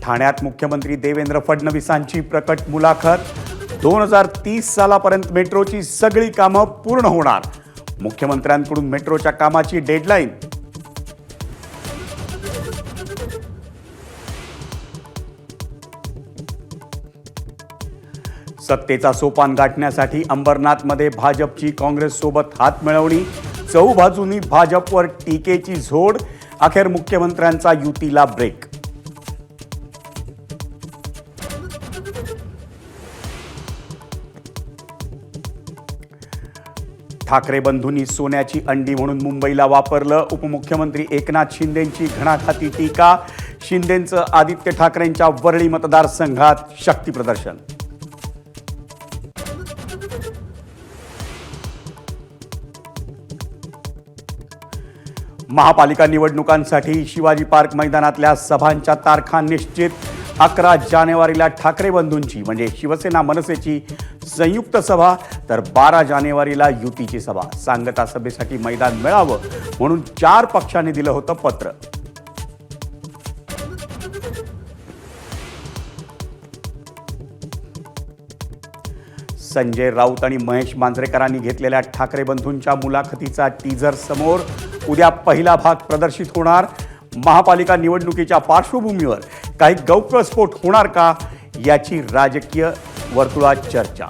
ठाण्यात मुख्यमंत्री देवेंद्र फडणवीसांची प्रकट मुलाखत। 2030 सालापर्यंत मेट्रोची सगळी कामं पूर्ण होणार। मुख्यमंत्र्यांकडून मेट्रोच्या कामाची डेडलाईन। सत्तेचा सोपान गाठण्यासाठी अंबरनाथमध्ये भाजपची काँग्रेससोबत हातमिळवणी। चहूबाजूंनी भाजपवर टीकेची झोड। अखेर मुख्यमंत्र्यांचा युतीला ब्रेक। ठाकरे बंधूंनी सोन्याची अंडी म्हणून मुंबईला वापरलं। उपमुख्यमंत्री एकनाथ शिंदेंची घणाघाती टीका। शिंदेंचं आदित्य ठाकरेंच्या वरळी मतदारसंघात शक्ती प्रदर्शन। महापालिका निवडणुकांसाठी शिवाजी पार्क मैदानातल्या सभांच्या तारखा निश्चित। 11 जानेवारीला ठाकरे बंधूंची म्हणजे शिवसेना मनसेची संयुक्त सभा, तर 12 जानेवारीला युतीची सभा। सांगता सभेसाठी मैदान मिळावं म्हणून 4 पक्षांनी दिलं होतं पत्र। संजय राऊत आणि महेश मांजरेकरांनी घेतलेल्या ठाकरे बंधूंच्या मुलाखतीचा टीझर समोर। उद्या पहिला भाग प्रदर्शित होणार। महापालिका निवडणुकीच्या पार्श्वभूमीवर काही गौप्यस्फोट होणार का याची राजकीय वर्तुळात चर्चा।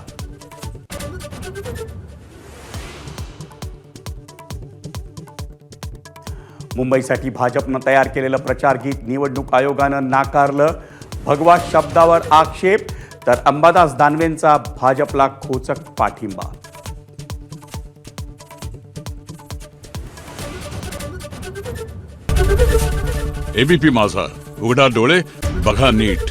मुंबईसाठी भाजपनं तयार केलेलं प्रचार गीत निवडणूक आयोगानं नाकारलं। भगवा शब्दावर आक्षेप, तर अंबादास दानवेंचा भाजपला खोचक पाठिंबा। एबीपी माझा, उघडा डोळे बघा नीट।